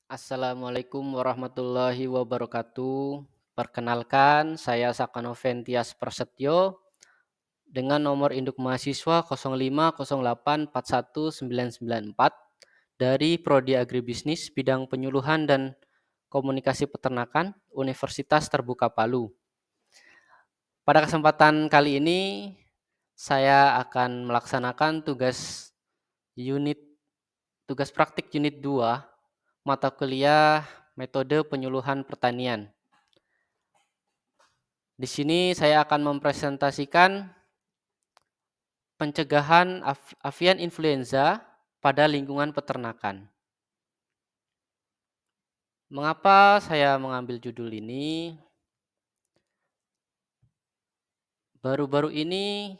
Assalamualaikum warahmatullahi wabarakatuh. Perkenalkan, saya Sakanoven Tias Prasetyo dengan nomor induk mahasiswa 0508419994 dari Prodi Agribisnis bidang penyuluhan dan komunikasi peternakan Universitas Terbuka Palu. Pada kesempatan kali ini, saya akan melaksanakan unit tugas praktik unit 2 mata kuliah metode penyuluhan pertanian. Di sini saya akan mempresentasikan pencegahan avian influenza pada lingkungan peternakan. Mengapa saya mengambil judul ini? Baru-baru ini,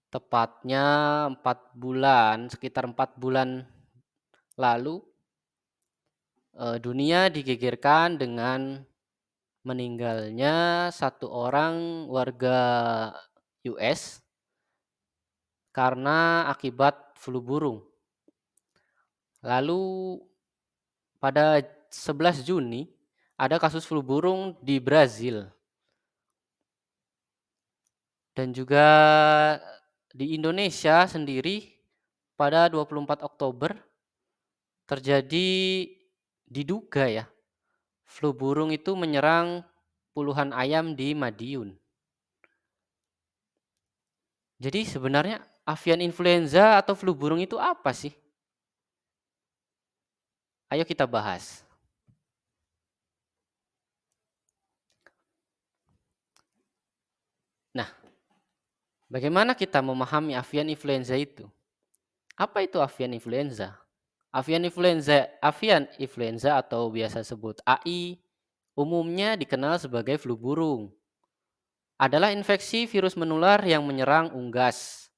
tepatnya sekitar 4 bulan lalu, dunia digegerkan dengan meninggalnya satu orang warga US karena akibat flu burung. Lalu pada 11 Juni ada kasus flu burung di Brazil. Dan juga di Indonesia sendiri pada 24 Oktober terjadi diduga ya, flu burung itu menyerang puluhan ayam di Madiun. Jadi sebenarnya avian influenza atau flu burung itu apa sih? Ayo kita bahas. Nah, bagaimana kita memahami avian influenza itu? Apa itu avian influenza? Avian influenza atau biasa sebut AI, umumnya dikenal sebagai flu burung. Adalah infeksi virus menular yang menyerang unggas,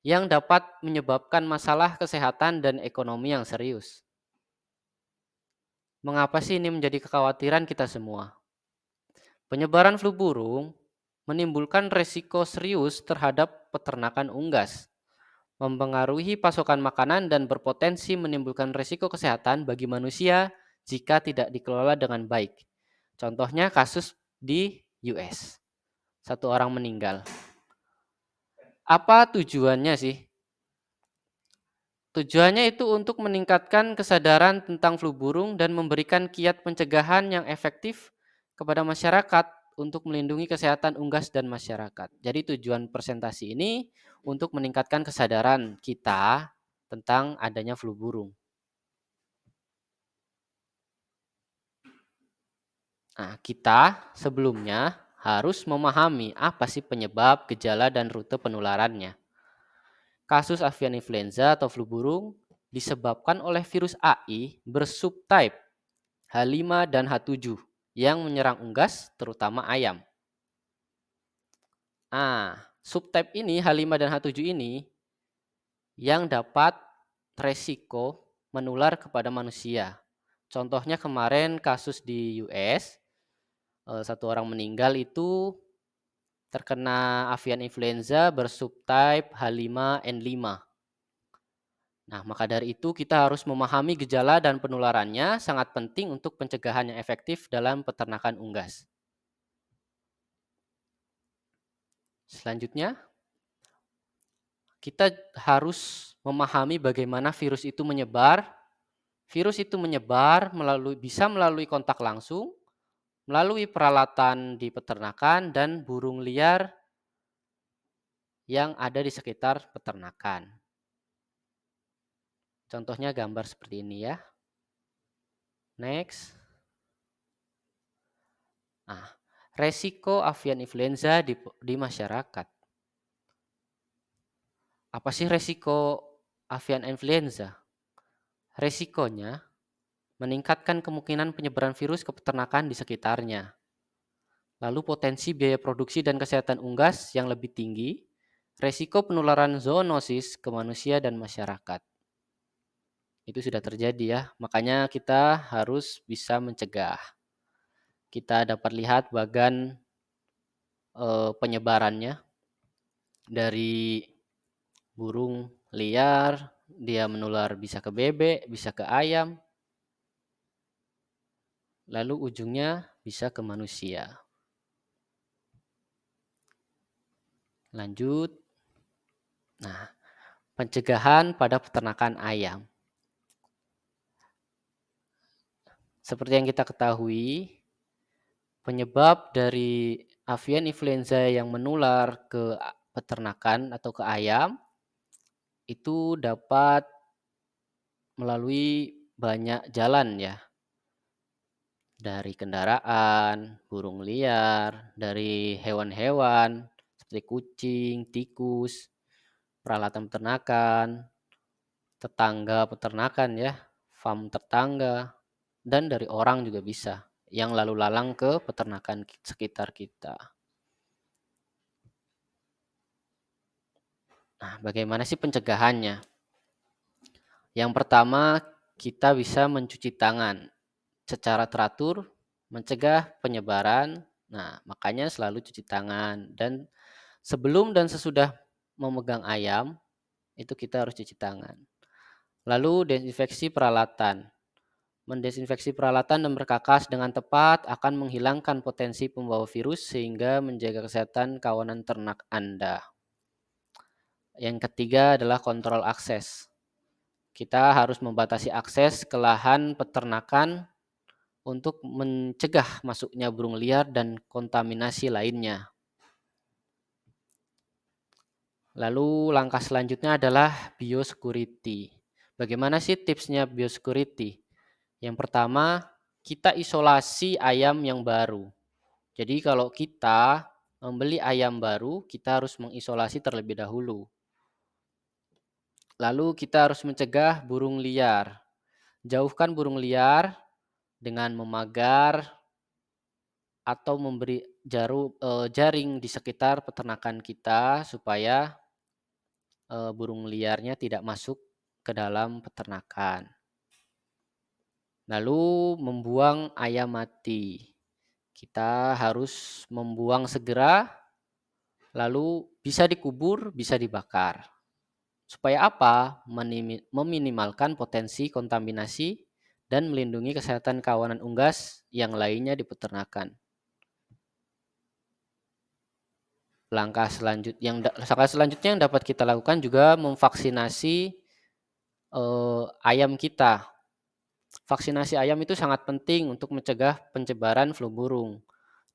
yang dapat menyebabkan masalah kesehatan dan ekonomi yang serius. Mengapa sih ini menjadi kekhawatiran kita semua? Penyebaran flu burung menimbulkan resiko serius terhadap peternakan unggas, mempengaruhi pasokan makanan dan berpotensi menimbulkan risiko kesehatan bagi manusia jika tidak dikelola dengan baik. Contohnya kasus di US, satu orang meninggal. Apa tujuannya sih? Tujuannya itu untuk meningkatkan kesadaran tentang flu burung dan memberikan kiat pencegahan yang efektif kepada masyarakat untuk melindungi kesehatan unggas dan masyarakat. Jadi tujuan presentasi ini untuk meningkatkan kesadaran kita tentang adanya flu burung. Nah, kita sebelumnya harus memahami apa sih penyebab, gejala, dan rute penularannya. Kasus avian influenza atau flu burung disebabkan oleh virus AI bersubtype H5 dan H7 yang menyerang unggas terutama ayam. Subtype ini H5 dan H7 ini yang dapat resiko menular kepada manusia. Contohnya kemarin kasus di US, satu orang meninggal itu terkena avian influenza bersubtype H5N5. Nah, maka dari itu kita harus memahami gejala dan penularannya sangat penting untuk pencegahan yang efektif dalam peternakan unggas. Selanjutnya, kita harus memahami bagaimana virus itu menyebar. Virus itu menyebar bisa melalui kontak langsung, melalui peralatan di peternakan dan burung liar yang ada di sekitar peternakan. Contohnya gambar seperti ini ya. Next. Resiko avian influenza di masyarakat. Apa sih resiko avian influenza? Resikonya meningkatkan kemungkinan penyebaran virus ke peternakan di sekitarnya. Lalu potensi biaya produksi dan kesehatan unggas yang lebih tinggi, resiko penularan zoonosis ke manusia dan masyarakat. Itu sudah terjadi ya, makanya kita harus bisa mencegah. Kita dapat lihat penyebarannya dari burung liar, dia menular bisa ke bebek, bisa ke ayam, lalu ujungnya bisa ke manusia. Lanjut. Nah, pencegahan pada peternakan ayam. Seperti yang kita ketahui, penyebab dari avian influenza yang menular ke peternakan atau ke ayam itu dapat melalui banyak jalan ya. Dari kendaraan, burung liar, dari hewan-hewan seperti kucing, tikus, peralatan peternakan, tetangga peternakan ya, farm tetangga, dan dari orang juga bisa yang lalu lalang ke peternakan sekitar kita. Nah, bagaimana sih pencegahannya? Yang pertama, kita bisa mencuci tangan secara teratur, mencegah penyebaran. Nah, makanya selalu cuci tangan. Dan sebelum dan sesudah memegang ayam, itu kita harus cuci tangan. Lalu desinfeksi peralatan. Mendesinfeksi peralatan dan berkakas dengan tepat akan menghilangkan potensi pembawa virus sehingga menjaga kesehatan kawanan ternak Anda. Yang ketiga adalah kontrol akses. Kita harus membatasi akses ke lahan peternakan untuk mencegah masuknya burung liar dan kontaminasi lainnya. Lalu langkah selanjutnya adalah biosecurity. Bagaimana sih tipsnya biosecurity? Yang pertama, kita isolasi ayam yang baru. Jadi kalau kita membeli ayam baru, kita harus mengisolasi terlebih dahulu. Lalu kita harus mencegah burung liar. Jauhkan burung liar dengan memagar atau memberi jaring di sekitar peternakan kita supaya burung liarnya tidak masuk ke dalam peternakan. Lalu membuang ayam mati. Kita harus membuang segera, lalu bisa dikubur, bisa dibakar. Supaya apa? Meminimalkan potensi kontaminasi dan melindungi kesehatan kawanan unggas yang lainnya di peternakan. Langkah selanjutnya yang dapat kita lakukan juga memvaksinasi ayam kita. Vaksinasi ayam itu sangat penting untuk mencegah penyebaran flu burung.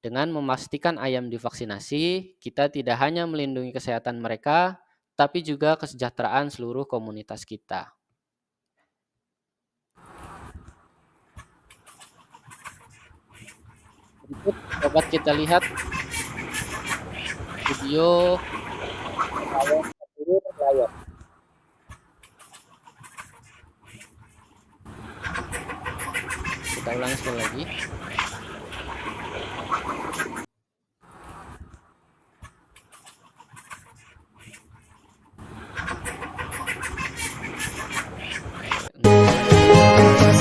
Dengan memastikan ayam divaksinasi, kita tidak hanya melindungi kesehatan mereka, tapi juga kesejahteraan seluruh komunitas kita. Berikut dapat kita lihat video ayam telur layar. Kita ulangi sekali lagi.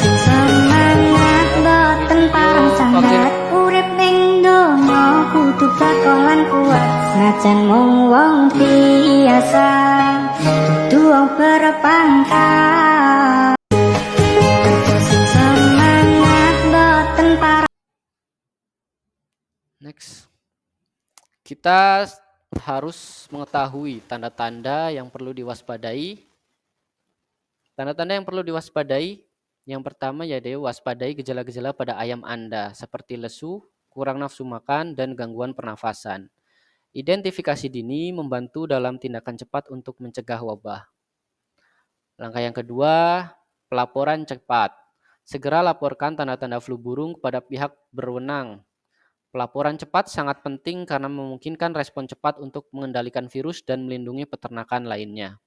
Semangat boten parang sangat urip ning donya kudu kakolan kuat senajan mung wong biasa kudu wong berpangkat. Semangat boten parang. Next. Kita harus mengetahui tanda-tanda yang perlu diwaspadai. Tanda-tanda yang perlu diwaspadai, yang pertama yaitu waspadai gejala-gejala pada ayam Anda seperti lesu, kurang nafsu makan, dan gangguan pernafasan. Identifikasi dini membantu dalam tindakan cepat untuk mencegah wabah. Langkah yang kedua, pelaporan cepat. Segera laporkan tanda-tanda flu burung kepada pihak berwenang. Pelaporan cepat sangat penting karena memungkinkan respon cepat untuk mengendalikan virus dan melindungi peternakan lainnya.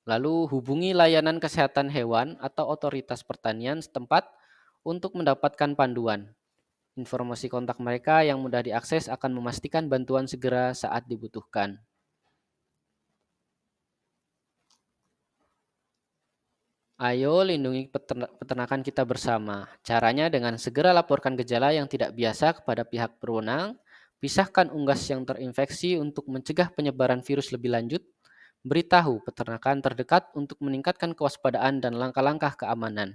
Lalu hubungi layanan kesehatan hewan atau otoritas pertanian setempat untuk mendapatkan panduan. Informasi kontak mereka yang mudah diakses akan memastikan bantuan segera saat dibutuhkan. Ayo lindungi peternakan kita bersama. Caranya dengan segera laporkan gejala yang tidak biasa kepada pihak berwenang, pisahkan unggas yang terinfeksi untuk mencegah penyebaran virus lebih lanjut, beritahu peternakan terdekat untuk meningkatkan kewaspadaan dan langkah-langkah keamanan.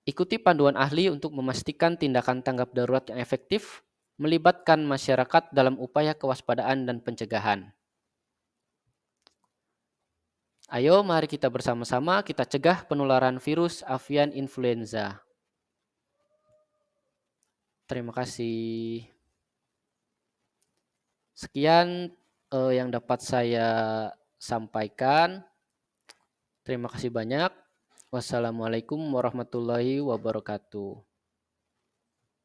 Ikuti panduan ahli untuk memastikan tindakan tanggap darurat yang efektif, melibatkan masyarakat dalam upaya kewaspadaan dan pencegahan. Ayo mari kita bersama-sama kita cegah penularan virus avian influenza. Terima kasih. Sekian yang dapat saya sampaikan. Terima kasih banyak. Wassalamualaikum warahmatullahi wabarakatuh.